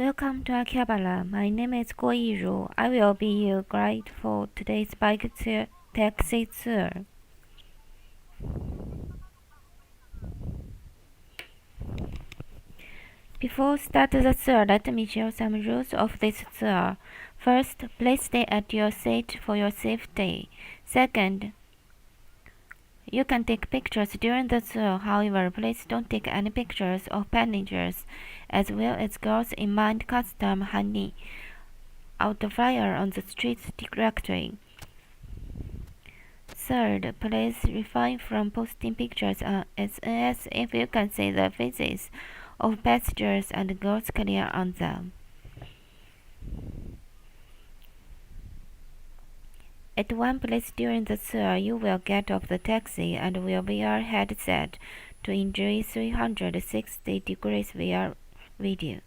Welcome to Akihabara. My name is Koiru. I will be your guide for today's bike taxi tour. Before starting the tour, let me share some rules of this tour. First, please stay at your seat for your safety. Second, you can take pictures during the tour. However, please don't take any pictures of passengers, as well as girls in mind custom handing out the flyer on the street directory. Third, please refrain from posting pictures on SNS if you can see the faces of passengers and girls clear on them. At one place during the tour, you will get off the taxi and will wear a headset to enjoy 360 degrees VR video.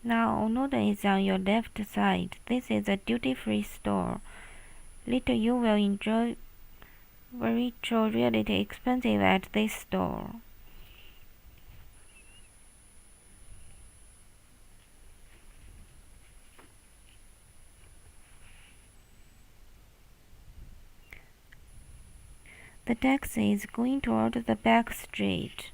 Now Onoda is on your left side. This is a duty-free store. Later you will enjoy virtual reality expensive at this store. The taxi is going toward the back street.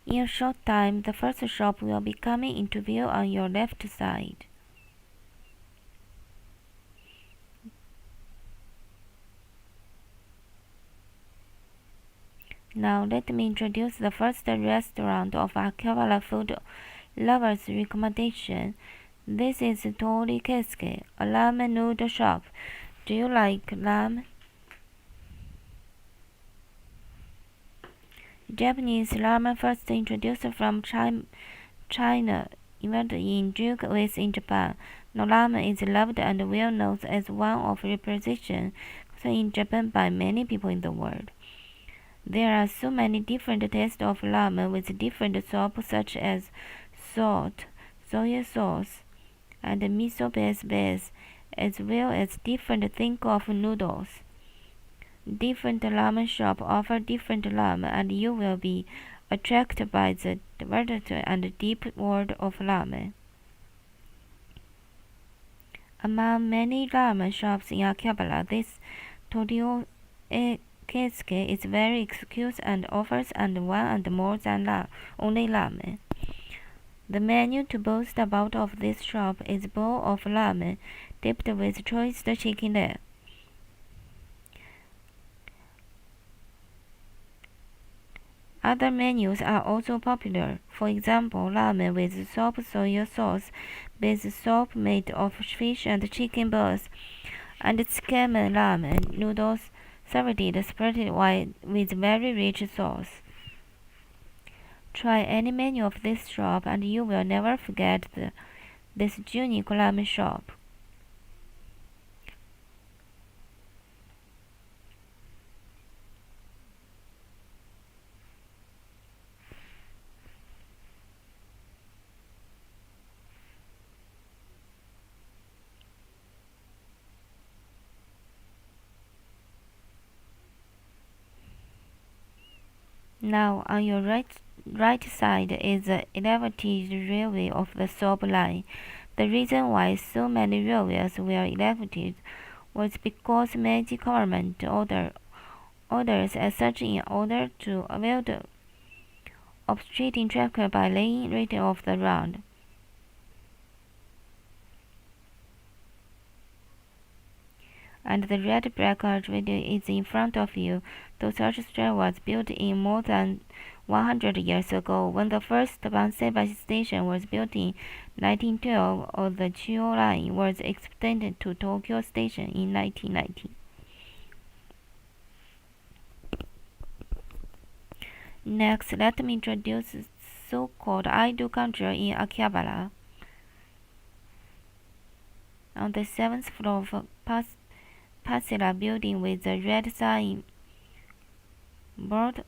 In a short time, the first shop will be coming into view on your left side. Now let me introduce the first restaurant of Akihabara food lovers' recommendation. This is Tori Keisuke, a ramen noodle shop. Do you like ramen? Japanese ramen first introduced from China, invented in Duke West in Japan. Now ramen is loved and well known as one of representation in Japan by many people in the world. There are so many different tastes of ramen with different soup such as salt, soy sauce, and miso-based base, as well as different think of noodles. Different ramen shops offer different ramen, and you will be attracted by the diversity and deep world of ramen. Among many ramen shops in Akihabara, this Torio Keisuke is very exclusive and offers one and more than only ramen. The menu to boast about of this shop is bowl of ramen dipped with choice chicken leg. Other menus are also popular. For example, ramen with soy sauce based soup made of fish and chicken balls, and tsukemen ramen noodles served spread with very rich sauce. Try any menu of this shop and you will never forget this unique ramen shop. Now on your right side is the elevated railway of the Sob line. The reason why so many railways were elevated was because Meiji government orders as such in order to avoid obstructing traffic by laying right off the road. And the red brick radio is in front of you. The such structure was built in more than 100 years ago. When the first Banseibashi station was built in 1912, or the Chuo line was extended to Tokyo Station in 1990. Next, let me introduce so-called idol culture in Akihabara. On the 7th floor of Pasila building with the red sign board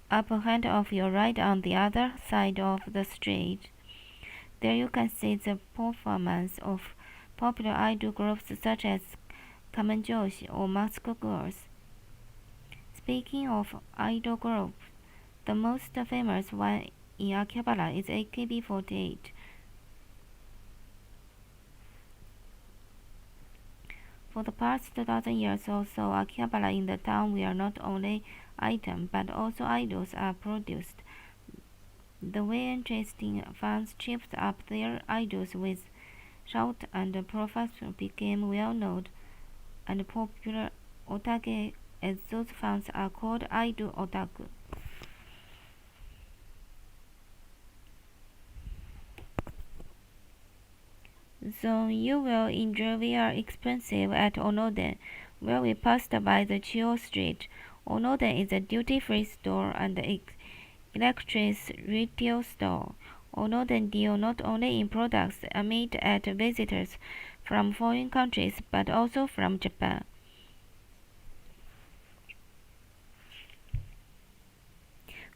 up ahead of your right on the other side of the street. There you can see the performance of popular idol groups such as Kamen-joshi or Mask Girls. Speaking of idol groups, the most famous one in Akihabara is AKB48. For the past 2,000 years or so, Akihabara in the town where not only items but also idols are produced. The way interesting fans chipped up their idols with shout and professional became well known and popular otage, as those fans are called idol otaku. So you will enjoy VR expensive at Onoden, where we passed by the Chiyo Street. Onoden is a duty-free store and electronics retail store. Onoden deal not only in products aimed at visitors from foreign countries but also from Japan.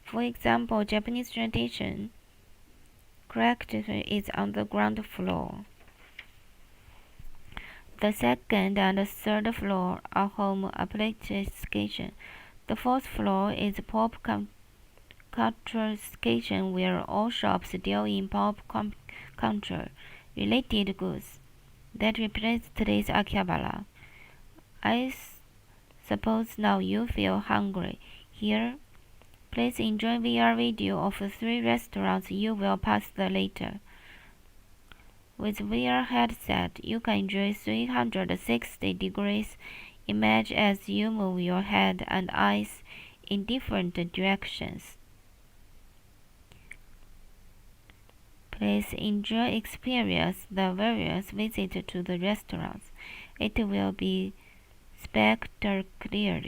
For example, Japanese tradition character is on the ground floor. The second and third floor are home application. The fourth floor is pop culture section where all shops deal in pop culture related goods. That represents today's Akihabara. I suppose now you feel hungry. Here, please enjoy VR video of 3 restaurants you will pass later. With VR headset, you can enjoy 360 degrees image as you move your head and eyes in different directions. Please enjoy experience the various visits to the restaurants. It will be spectacular.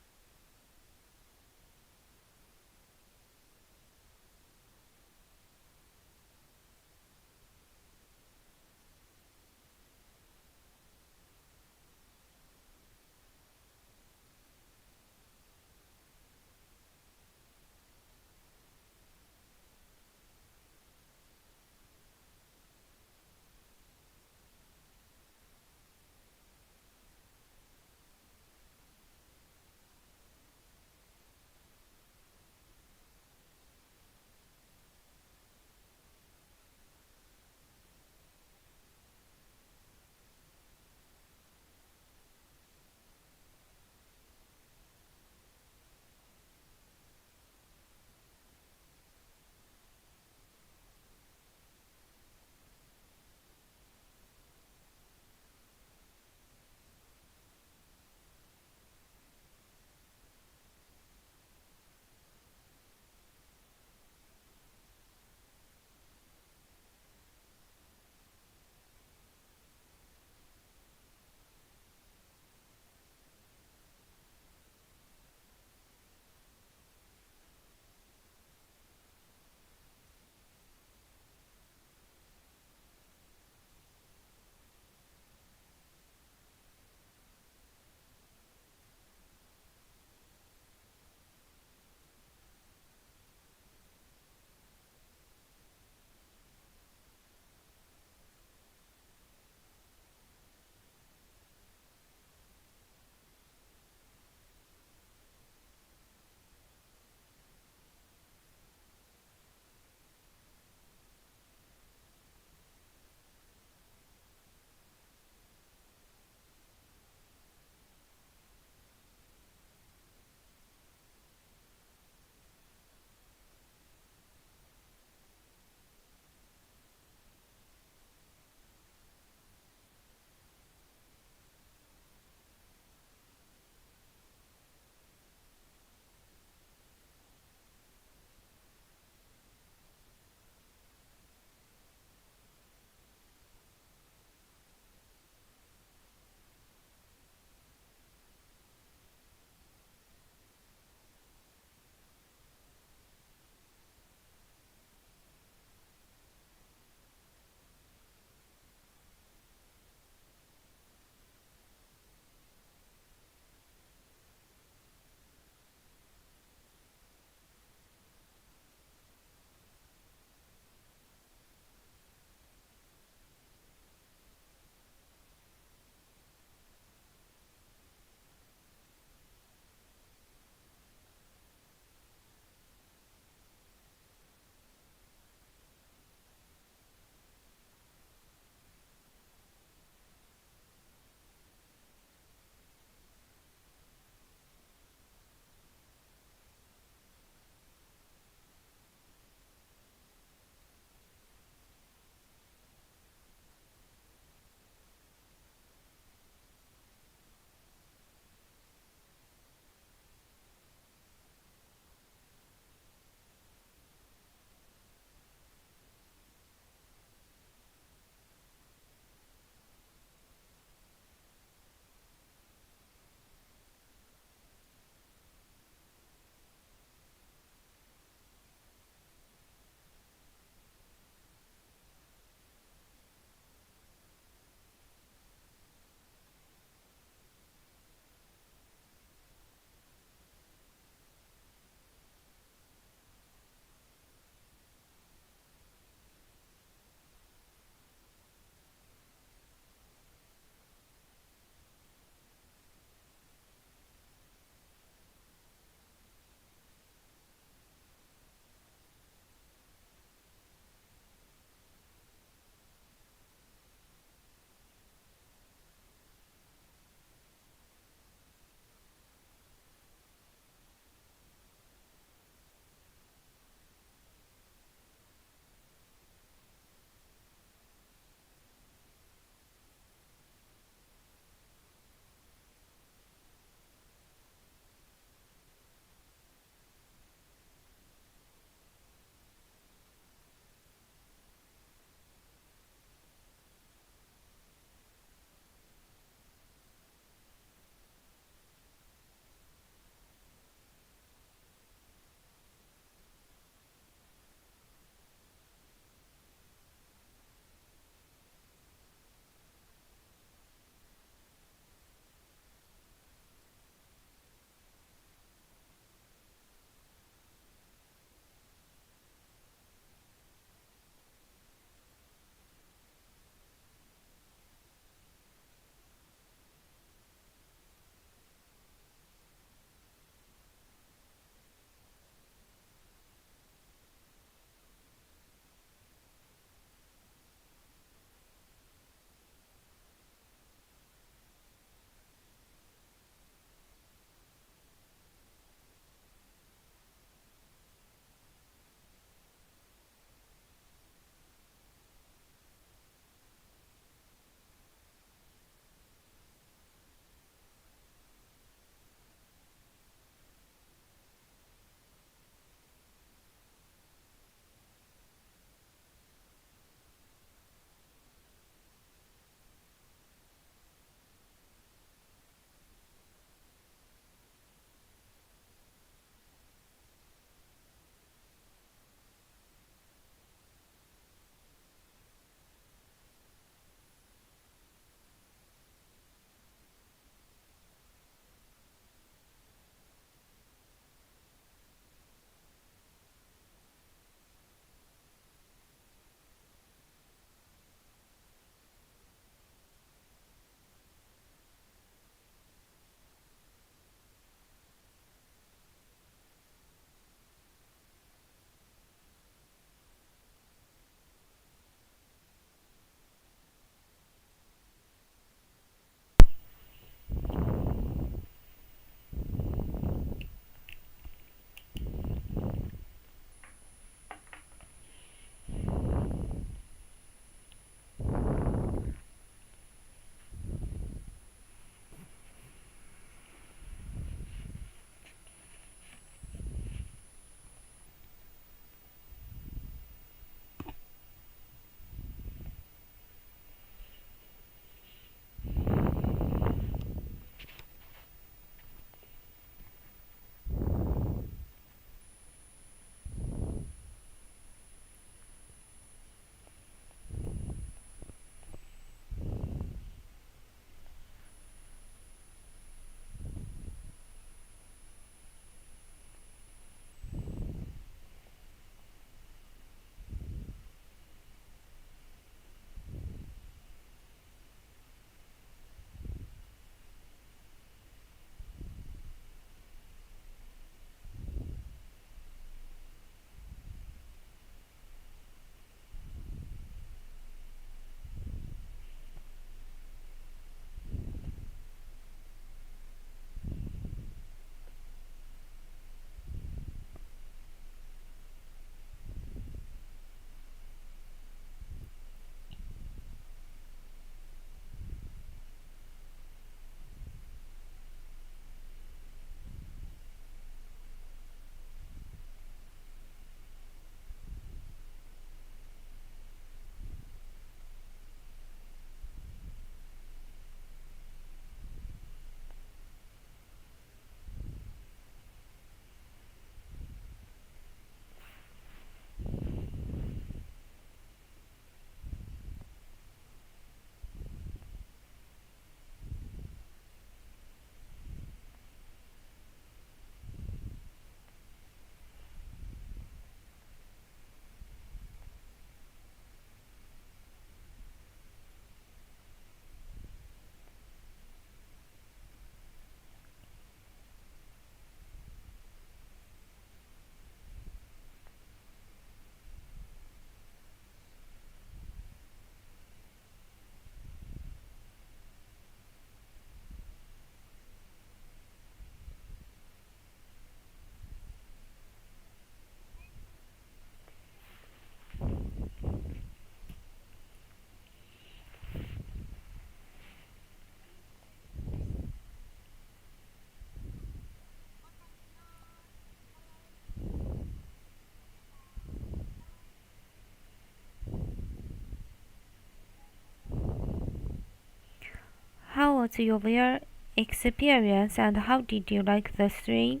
was your VR experience, and how did you like the 3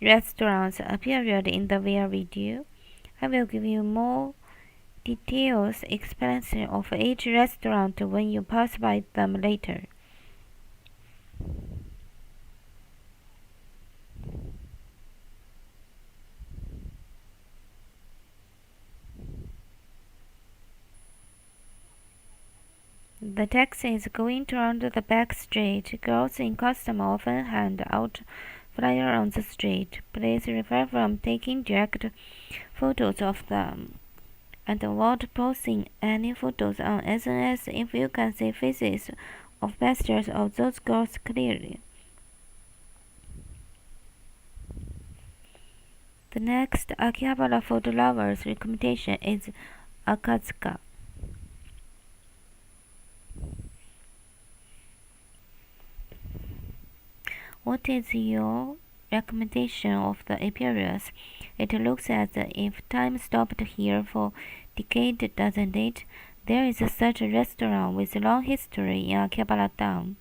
restaurants appeared in the VR video? I will give you more details explanation of each restaurant when you pass by them later. The taxi is going around the back street. Girls in costume often hand out flyers on the street. Please refrain from taking direct photos of them and avoid posting any photos on SNS if you can see faces of passengers of those girls clearly. The next Akihabara food lovers recommendation is Akatsuka. What is your recommendation of the appearance? It looks as if time stopped here for decades, doesn't it? There is such a restaurant with a long history in Akihabara town.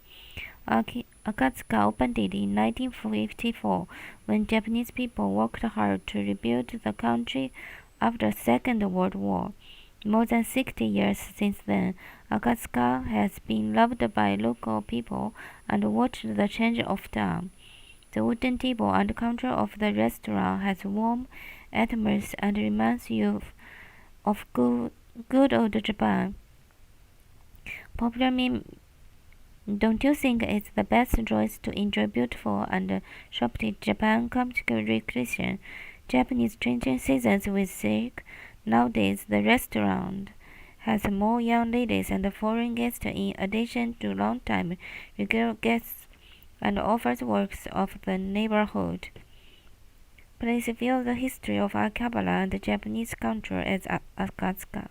Akatsuka opened it in 1954 when Japanese people worked hard to rebuild the country after the Second World War. More than 60 years since then, Akatsuka has been loved by local people and watched the change of time. The wooden table and counter of the restaurant has warm atmosphere and reminds you of good old Japan. Popular meme. Don't you think it's the best choice to enjoy beautiful and shopped Japan come to recreation Japanese changing seasons with silk? Nowadays, the restaurant has more young ladies and foreign guests in addition to long-time regular guests and offers works of the neighborhood. Please view the history of Akihabara and the Japanese culture as Akatsuka.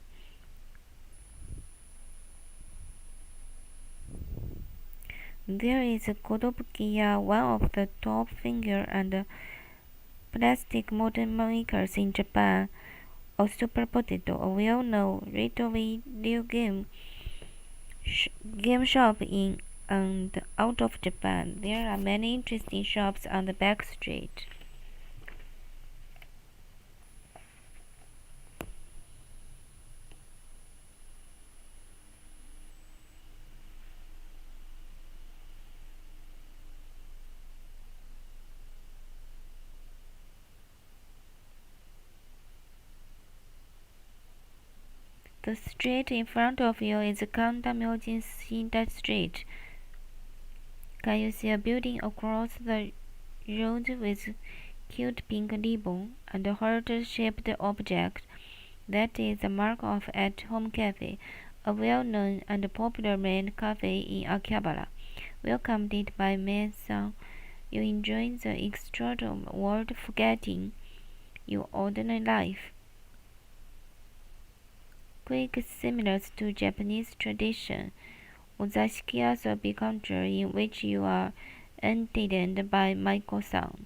There is Kodobukiya, one of the top finger and plastic model makers in Japan. A Super Potato, a well-known retro video game shop in and out of Japan. There are many interesting shops on the back street. The street in front of you is Kanda-Myojin Shinta Street. Can you see a building across the road with cute pink ribbon and a heart-shaped object? That is the mark of At Home Cafe, a well-known and popular maid cafe in Akihabara. Welcomed by Mason, you enjoy the extraordinary world forgetting your ordinary life. Quick similar to Japanese tradition, Ozashiki also be country in which you are entertained by Maiko-san.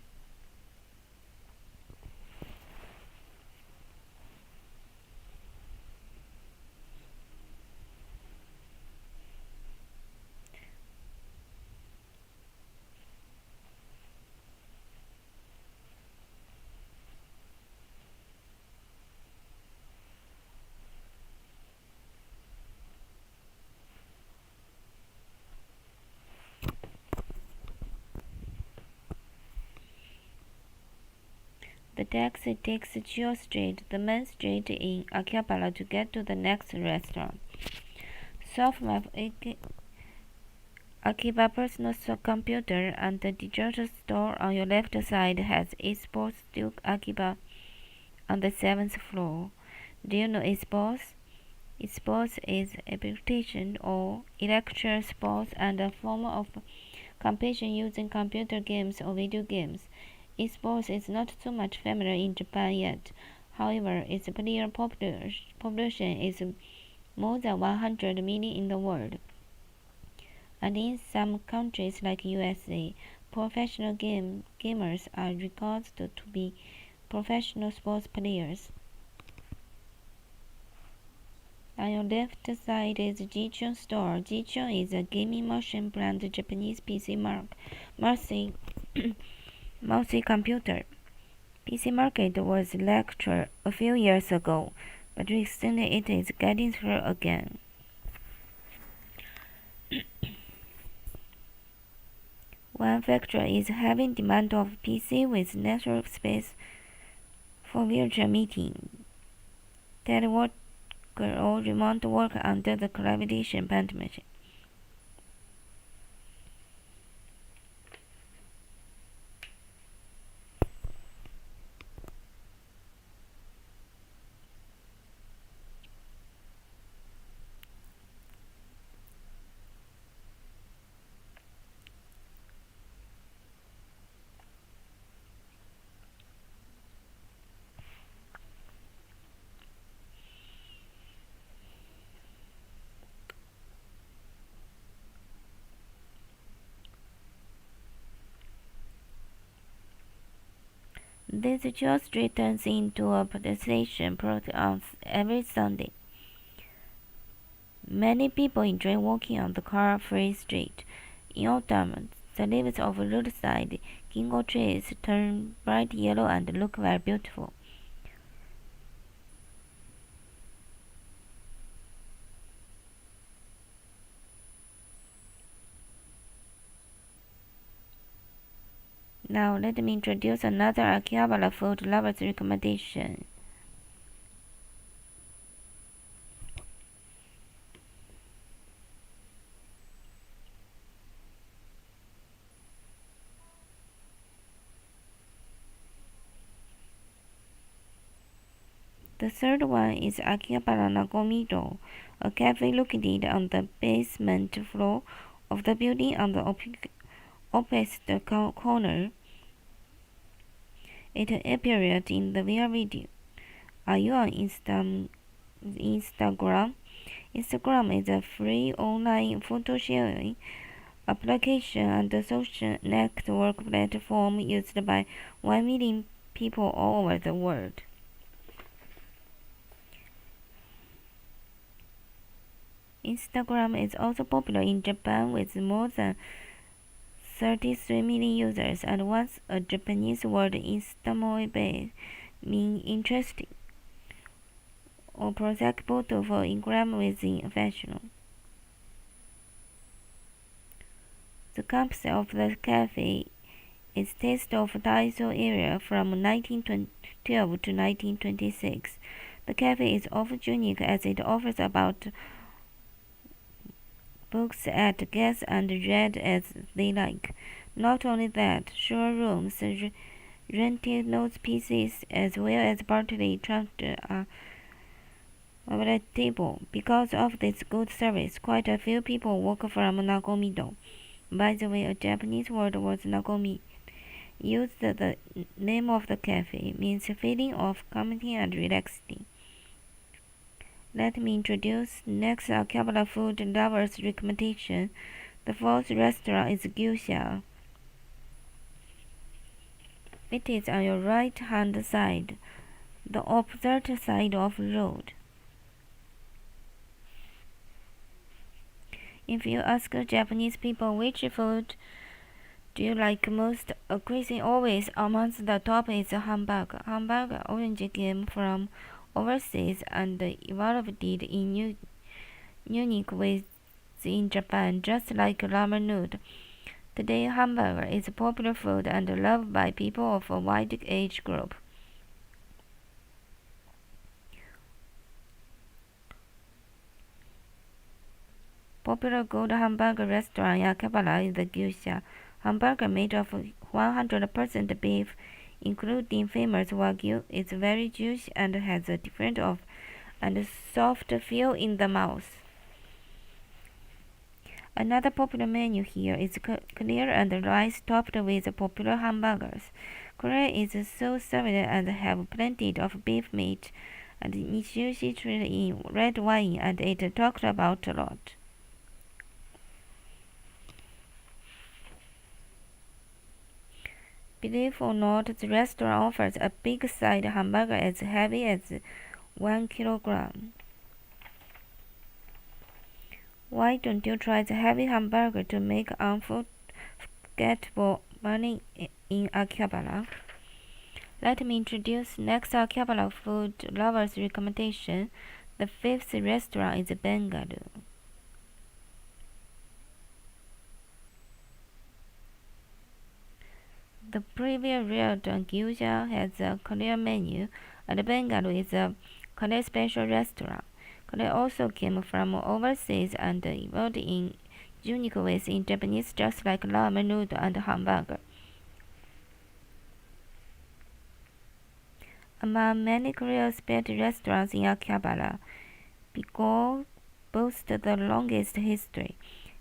The taxi takes Chiyo Street, the main street in Akihabara, to get to the next restaurant. Soft map Akiba personal computer and the digital store on your left side has eSports Duke Akiba on the 7th floor. Do you know eSports? Esports is application or electoral sports and a form of competition using computer games or video games. Esports is not so much familiar in Japan yet. However, its player population is more than 100 million in the world. And in some countries like USA, professional gamers are regarded to be professional sports players. On your left side is Jichun Store. Jichun is a gaming machine brand Japanese PC Mousy computer. PC market was lectured a few years ago, but recently it is getting through again. One factor is having demand of PC with network space for virtual meeting, telework or remote work under the collaboration pandemic. This Church Street turns into a pedestrian park on every Sunday. Many people enjoy walking on the car-free street. In autumn, the leaves of roadside gingo trees turn bright yellow and look very beautiful. Now let me introduce another Akihabara food lovers recommendation. The third one is Akihabara Nagomido, a cafe located on the basement floor of the building on the opposite corner. It appeared in the VR video. Are you on Instagram? Instagram is a free online photo sharing application and a social network platform used by 1 million people all over the world. Instagram is also popular in Japan with more than 33 million users and was a Japanese word Instamoe mean interesting or project photo for Instagram within fashion. The campus of the cafe is Taste of Daiso area from 1912 to 1926. The cafe is also unique as it offers about books at guess and read as they like. Not only that, showrooms rented those pieces as well as partly transferred are available. Because of this good service, quite a few people work from Nagomido. By the way, a Japanese word was Nagomi. Used the name of the cafe means feeling of calming and relaxing. Let me introduce next Akihabara food lovers recommendation. The fourth restaurant is Gyusha. It is on your right hand side, the opposite side of the road. If you ask Japanese people which food do you like most, a cuisine always amongst the top is hamburger. Hamburger orange came from overseas and evolved in unique ways in Japan, just like ramen noodle. Today, hamburger is a popular food and loved by people of a wide age group. Popular gold hamburger restaurant in Akihabara is the Gyusha. Hamburger made of 100% beef, including famous Wagyu, is very juicy and has a different and soft feel in the mouth. Another popular menu here is clear and rice topped with popular hamburgers. Korea is so served and have plenty of beef meat, and it's usually treated in red wine and it talked about a lot. Believe or not, the restaurant offers a big side hamburger as heavy as 1 kilogram. Why don't you try the heavy hamburger to make unforgettable morning in Akihabara? Let me introduce next Akihabara food lovers recommendation. The fifth restaurant is Bengaluru. The previous restaurant Gyuja has a Korean menu, and Bengaluru is a Korean special restaurant. Korea also came from overseas and evolved in unique ways in Japanese, just like ramen, noodle, and hamburger. Among many Korean-spelled restaurants in Akihabara, Biko boasts the longest history.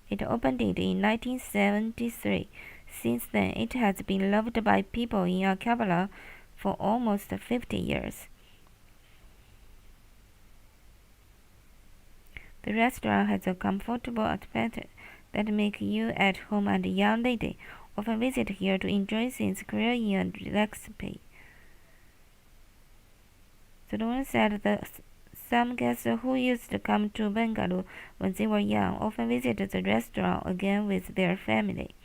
It opened in 1973. Since then, it has been loved by people in Akihabara for almost 50 years. The restaurant has a comfortable atmosphere that makes you at home, and young ladies often visit here to enjoy things Korean and relaxed pace. Someone said that some guests who used to come to Bengaluru when they were young often visit the restaurant again with their family.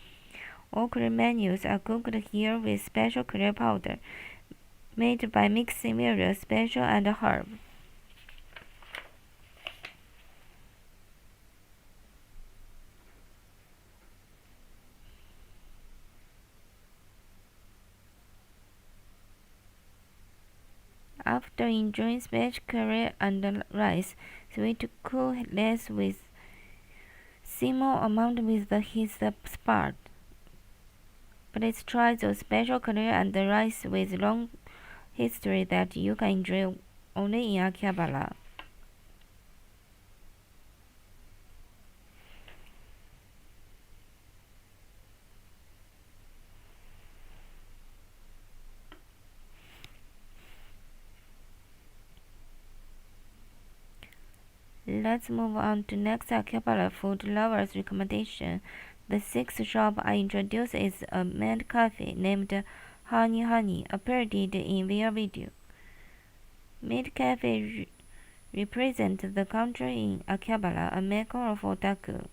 All Korean menus are cooked here with special curry powder, made by mixing various special and herbs. After enjoying special curry and rice, sweet cool less with small amount with his spot. Please try the special curry and rice with long history that you can enjoy only in Akihabara. Let's move on to next Akihabara food lovers recommendation. The sixth shop I introduce is a maid cafe named Honey, appeared in their video. Maid cafe represents the country in Akihabara, a mecca of otaku.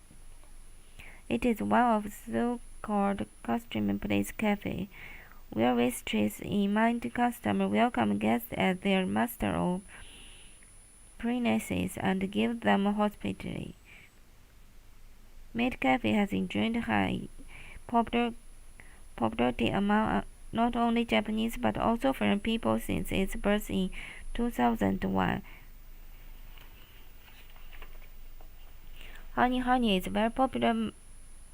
It is one of so-called costume place cafe, where waitress in mind customer welcome guests as their master of princesses and give them hospitality. Maid Cafe has enjoyed high popularity among not only Japanese but also foreign people since its birth in 2001. Honey is a very popular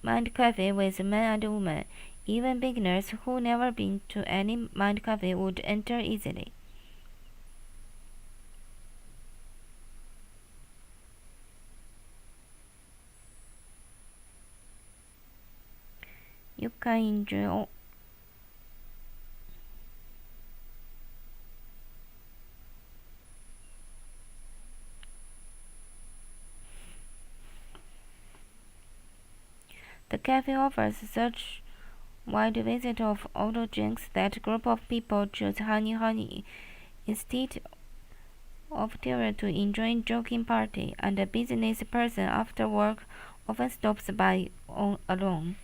mind cafe with men and women. Even beginners who never been to any mind cafe would enter easily. You can enjoy the cafe offers such wide variety of auto drinks that group of people choose honey instead of theater to enjoy joking party, and a business person after work often stops by alone.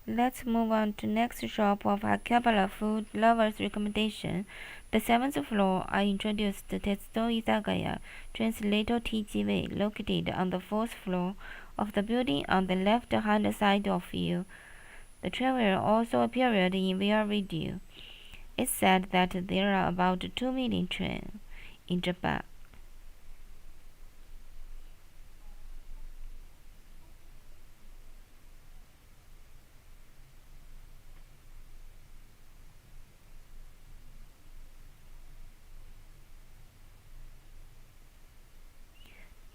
Let's move on to next shop of Akihabara food lovers recommendation. The seventh floor I introduced Tetsudo Izakaya, translator TGV, located on the fourth floor of the building on the left hand side of you. The trailer also appeared in their video. It said that there are about 2 million trains in Japan.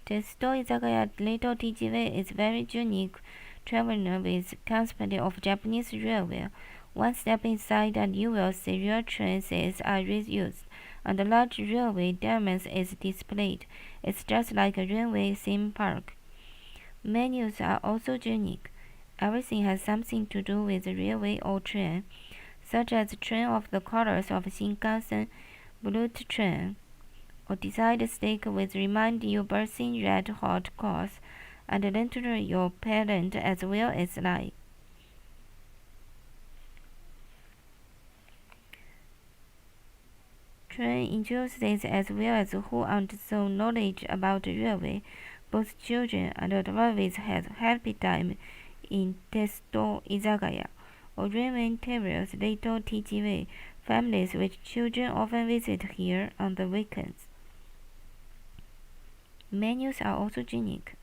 Tetsudo Izakaya Little TGV is very unique traveler with concept of Japanese railway. One step inside and you will see real trains are reused, and a large railway diamonds is displayed. It's just like a railway theme park. Menus are also unique. Everything has something to do with railway or train, such as train of the colors of Shinkansen, blue train, or decide steak with remind you bursting red hot course, and enter your parent as well as life. Train enthusiasts as well as who want some knowledge about railway, both children and adults have happy time in Testo Izagaya, or railway terrace little TGV. Families with children often visit here on the weekends. Menus are also unique.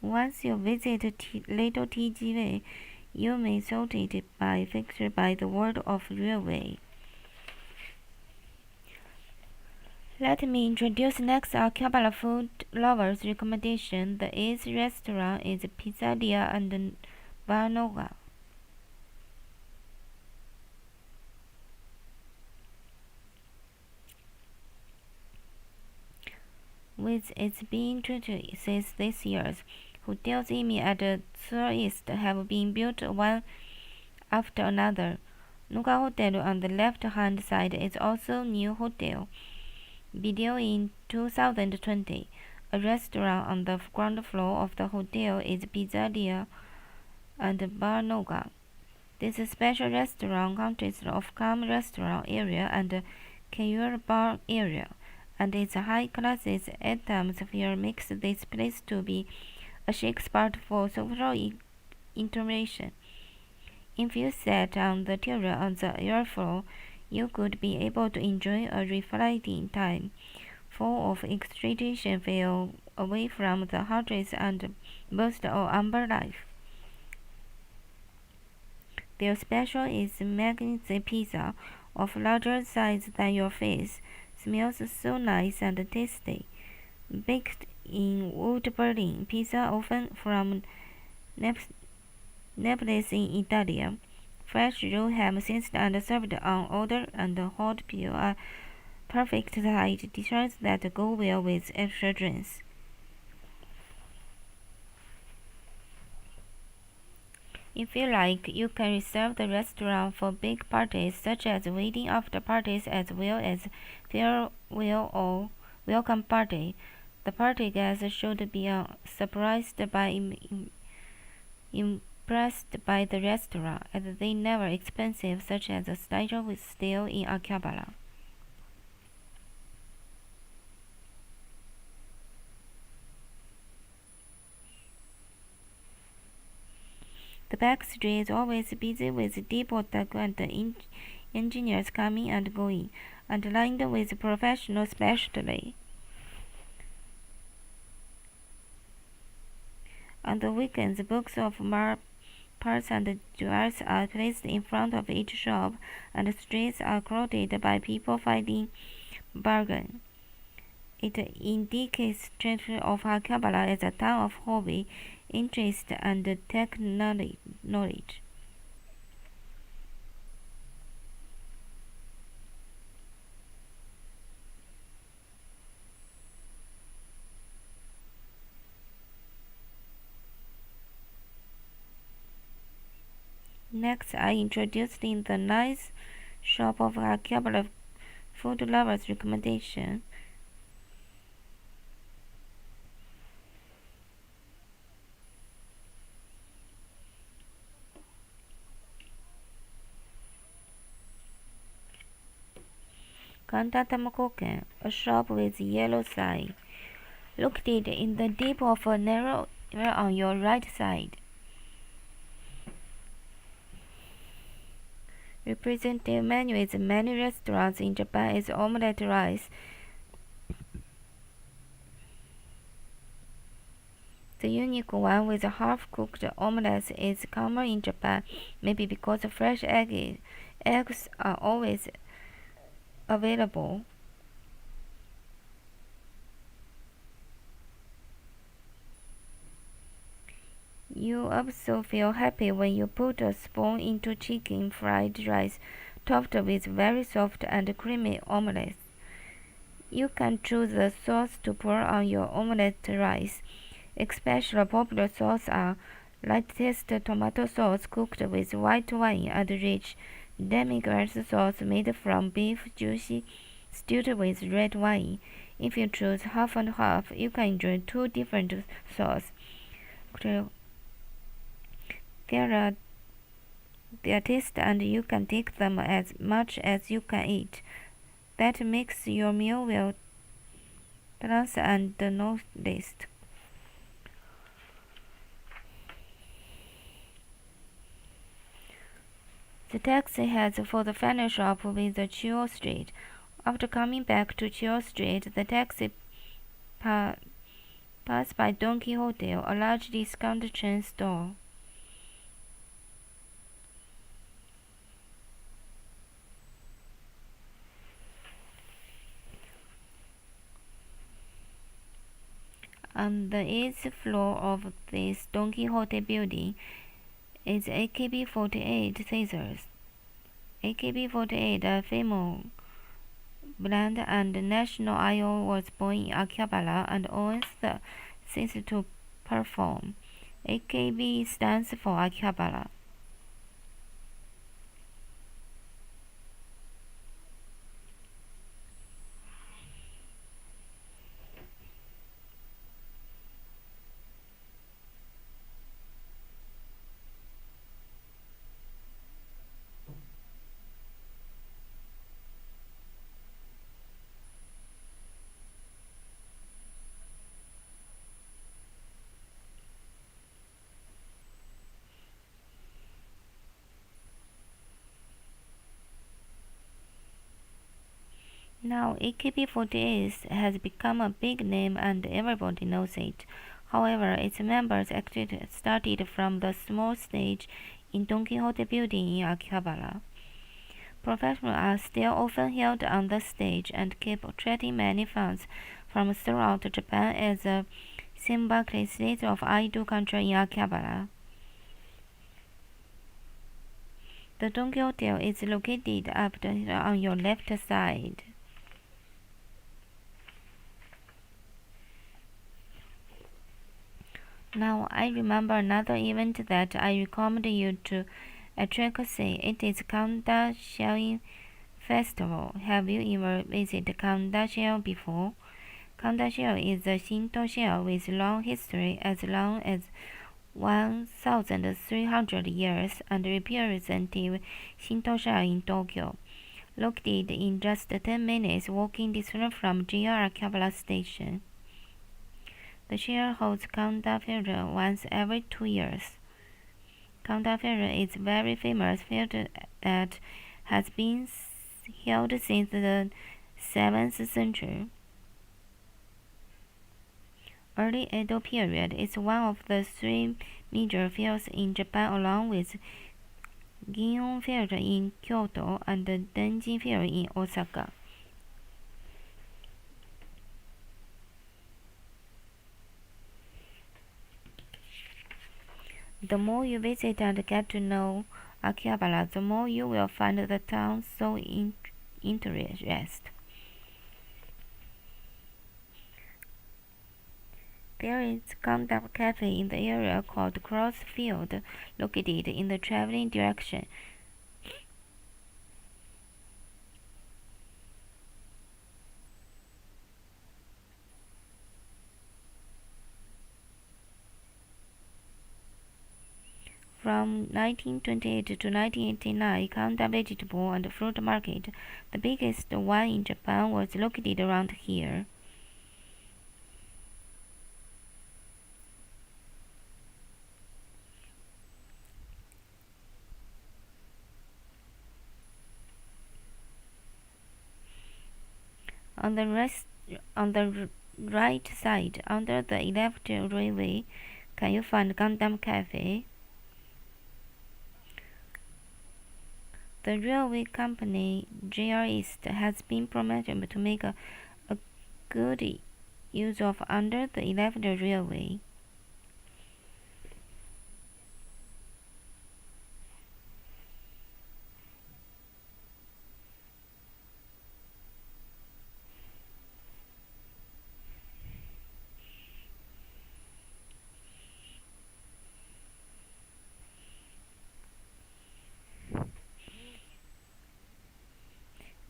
Once you visit Little TGV, you may sort it by fixture by the word of railway. Let me introduce next Akihabara food lovers recommendation. The Ace restaurant is Pizzeria and Barnoga. With its being introduced this year, hotels aiming at the tourist have been built one after another. Nuga Hotel on the left-hand side is also new hotel. Video in 2020. A restaurant on the ground floor of the hotel is Pizzeria and Barnoga. This special restaurant consists of calm restaurant area and casual bar area, and its high-class atmosphere makes this place to be a chic spot for social interaction. If you sat on the terrace on the air floor, you could be able to enjoy a reflecting time, full of excitation, feel away from the hot race and burst of amber life. Their special is magnificent pizza of larger size than your face. Smells so nice and tasty. Baked in wood burning pizza oven from Naples in Italy. Fresh raw ham sliced and served on order, and hot peel are perfect side dishes that go well with extra drinks. If you like, you can reserve the restaurant for big parties such as wedding after parties as well as farewell or welcome party. The party guests should be surprised by impressed by the restaurant, as they never expensive such as a style with style in Akihabara. The back street is always busy with deep otaku and engineers coming and going, and lined with professionals especially. On the weekends, books of parts and jewels are placed in front of each shop, and the streets are crowded by people finding bargain. It indicates the strength of Akihabara as a town of hobby, interest, and knowledge. Next, I introduced in the nice shop of Akihabara food lovers recommendation. Kantatamakoken, a shop with yellow sign, located in the deep of a narrow area on your right side. Representative menu is many restaurants in Japan is omelette rice. The unique one with half-cooked omelette is common in Japan, maybe because fresh eggs are always available. You also feel happy when you put a spoon into chicken fried rice topped with very soft and creamy omelette. You can choose the sauce to pour on your omelette rice. Especially popular sauces are light-taste tomato sauce cooked with white wine and rich demi-glace sauce made from beef juicy stewed with red wine. If you choose half and half, you can enjoy two different sauces. Their taste, and you can take them as much as you can eat. That makes your meal well balanced and nourished. The taxi heads for the final stop with the Chill Street. After coming back to Chill Street, the taxi passed by Don Quixote, a large discount chain store. On the 8th floor of this Don Quixote building is AKB48 Theaters. AKB48, a famous brand and national idol, was born in Akihabara and owns the theater to perform. AKB stands for Akihabara. Now, AKB48 has become a big name and everybody knows it. However, its members actually started from the small stage in Don Quixote building in Akihabara. Professionals are still often held on the stage and keep attracting many fans from throughout Japan as a symbolic state of idol culture in Akihabara. The Don Quixote is located up on your left side. Now, I remember another event that I recommend you to see. It is Kanda Shelling Festival. Have you ever visited Kanda Shell before? Kanda Shell is a Shinto shell with long history, as long as 1,300 years, and representative Shinto shell in Tokyo. Located in just 10 minutes walking distance from JR Akihabara Station. The shell holds Kanda Fair once every 2 years. Kanda Fair is a very famous fair that has been held since the 7th century. Early Edo period is one of the 3 major fairs in Japan, along with Gion Fair in Kyoto and Denji Fair in Osaka. The more you visit and get to know Akihabara, the more you will find the town so interesting. There is a conduct cafe in the area called Crossfield, located in the traveling direction. From 1928 to 1989, Kanda Vegetable and Fruit Market, the biggest one in Japan, was located around here. On the right side, under the electric railway, can you find Gundam Cafe? The railway company JR East has been promoted to make a good use of under the 11th railway.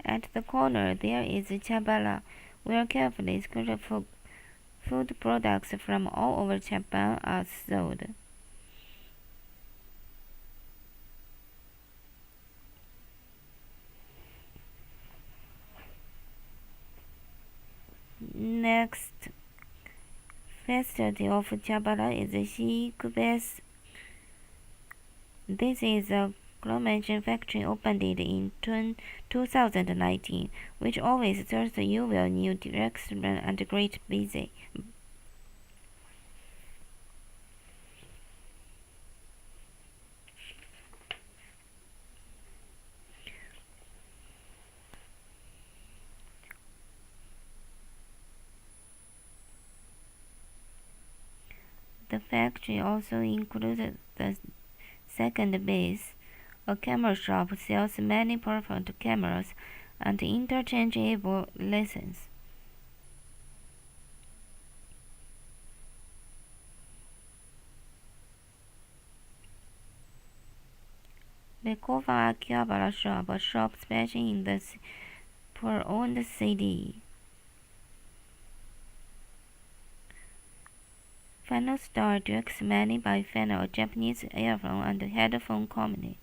At the corner there is Akihabara, where carefully selected food products from all over Japan are sold. Next festival of Akihabara is Shikubes. This is a clothing factory opened in 2019, which always serves you well new direction and great busy. The factory also includes the second base. A camera shop sells many perfect cameras and interchangeable lenses. The Kofa Akihabara shop, a shop special in the per-owned city. Final Star directs many by Final, a Japanese earphone and headphone company.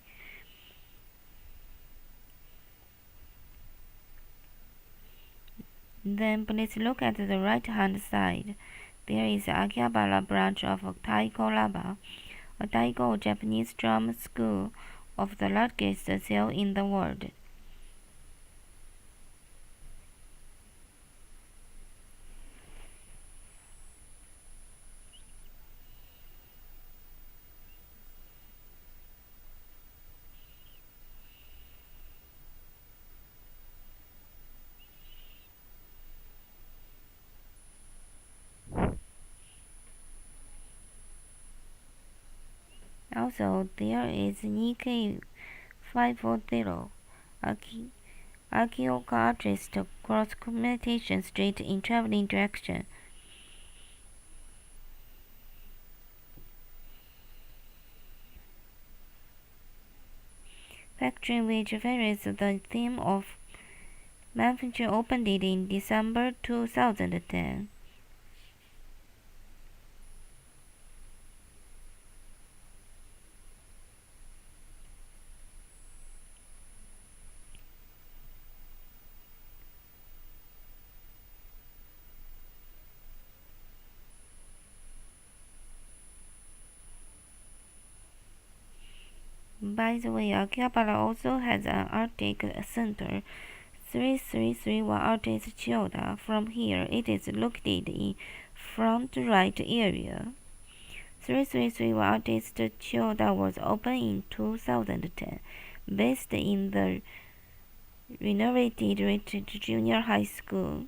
Then please look at the right-hand side. There is Akihabara branch of Taiko Laba, a Taiko Japanese drum school of the largest scale in the world. Also, there is Nikkei 540, Akioka artist cross Communication Street in traveling direction. Factory which varies the theme of manufacture opened in December 2010. By the way, Akihabara also has an Arctic Center, 3331 Artist Chiyoda. From here, it is located in front right area. 3331 Artist Chiyoda was opened in 2010, based in the renovated Richard Junior High School.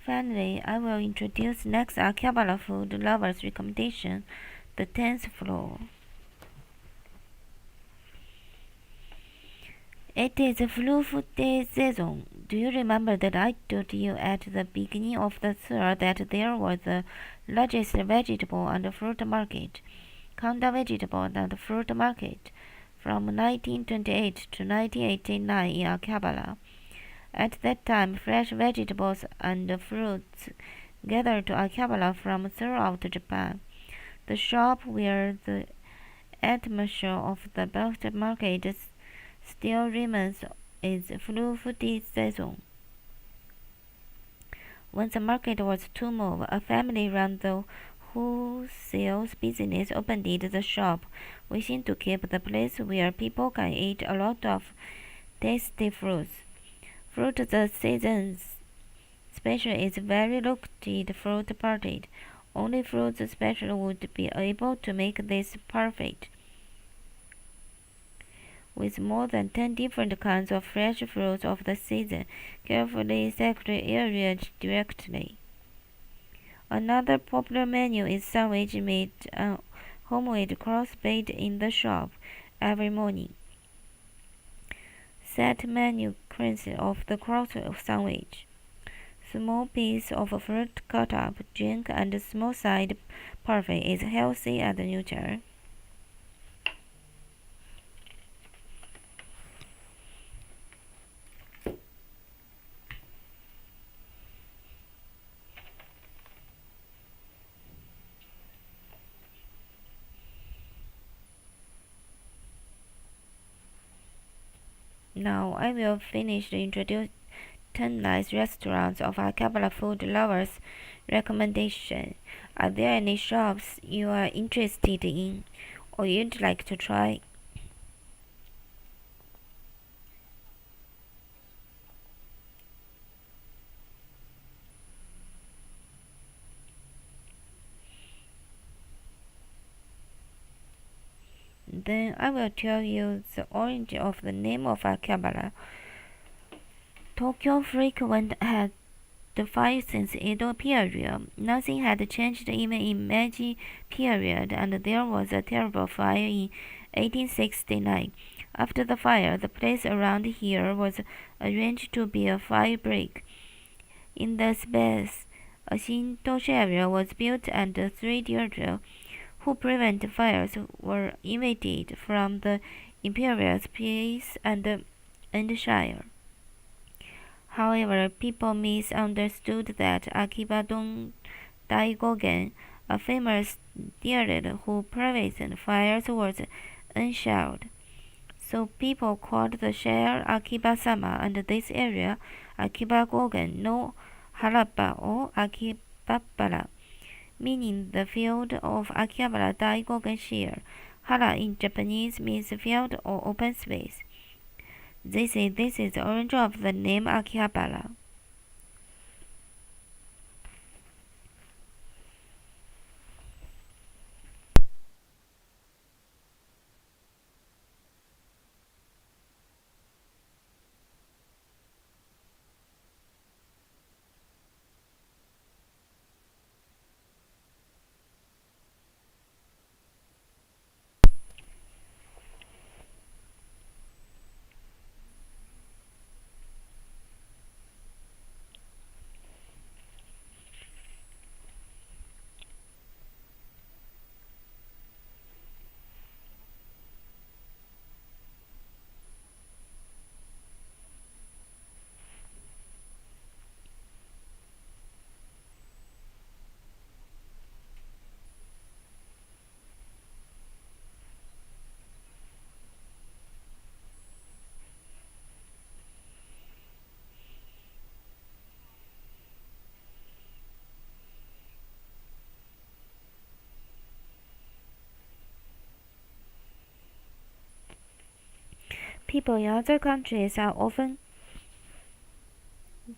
Finally, I will introduce next Akihabara food lovers recommendation, the 10th floor. It is fruit season. Do you remember that I told you at the beginning of the tour that there was the largest vegetable and fruit market, Kanda vegetable and fruit market, from 1928 to 1989 in Akihabara. At that time, fresh vegetables and fruits gathered to Akihabara from throughout Japan. The shop where the atmosphere of the belt market still remains is fruit season. When the market was to move, a family ran the wholesale business opened the shop, wishing to keep the place where people can eat a lot of tasty fruits. Fruit the season's special is very looked fruit party. Only fruit special would be able to make this perfect. With more than 10 different kinds of fresh fruits of the season, carefully selected areas directly. Another popular menu is sandwich made homemade cross-baked in the shop every morning. Set menu consists of the cross sandwich, small piece of fruit cut up, drink, and small side parfait is healthy and neutral. Now I will finish to introduce 10 nice restaurants of Akihabara food lovers' recommendation. Are there any shops you are interested in or you'd like to try? Then I will tell you the origin of the name of Akihabara. Tokyo frequent had the fire since Edo period. Nothing had changed even in Meiji period, and there was a terrible fire in 1869. After the fire, the place around here was arranged to be a fire break. In the space, a Shintosha area was built and 3 theaters who prevent fires were evicted from the imperial space and Shire. However, people misunderstood that Akibadon Daigogen, a famous theater who prevented fires, was unshared. So people called the shire Akibasama and this area Akibagogen no Harappa or Akibabara, meaning the field of Akihabara Daigogen Shire. Hara in Japanese means field or open space. This is the origin of the name Akihabara. People in other countries are often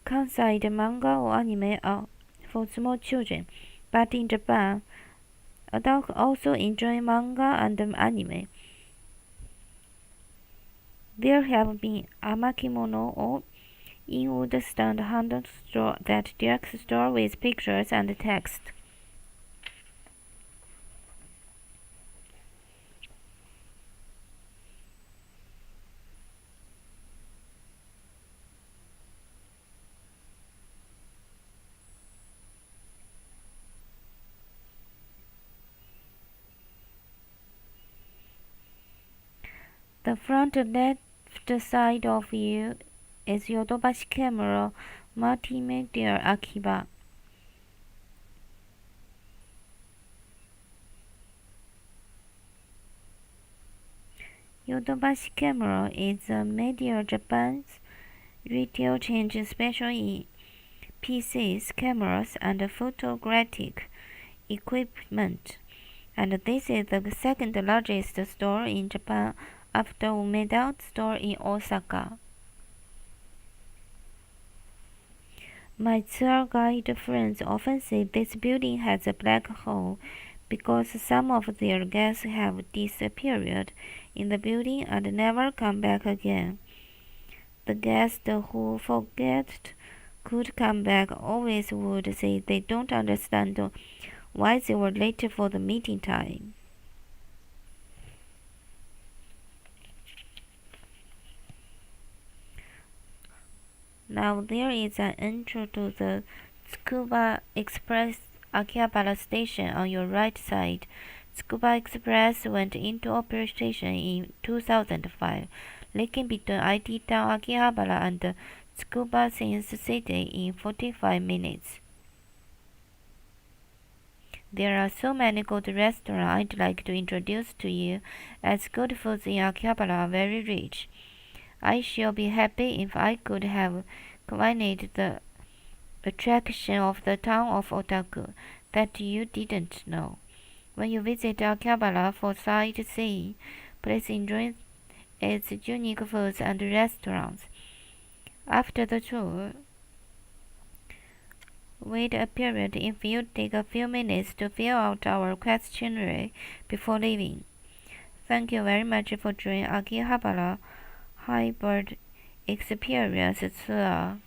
consider manga or anime for small children, but in Japan, adults also enjoy manga and anime. There have been amakimono or in-wood stand hand store that direct store with pictures and text. The front left side of you is Yodobashi Camera Multimedia Akiba. Yodobashi Camera is a Media Japan's retail chain special in PCs, cameras, and photographic equipment, and this is the second largest store in Japan after Umeda store in Osaka. My tour guide friends often say this building has a black hole because some of their guests have disappeared in the building and never come back again. The guests who forget could come back always would say they don't understand why they were late for the meeting time. Now there is an intro to the Tsukuba Express Akihabara station on your right side. Tsukuba Express went into operation in 2005, linking between IT town Akihabara and Tsukuba Science City in 45 minutes. There are so many good restaurants I'd like to introduce to you, as good foods in Akihabara are very rich. I shall be happy if I could have combined the attraction of the town of Otaku that you didn't know. When you visit Akihabara for sightseeing, please enjoy its unique foods and restaurants. After the tour, wait a period if you take a few minutes to fill out our questionnaire before leaving. Thank you very much for joining Akihabara Hybrid Experience Tour.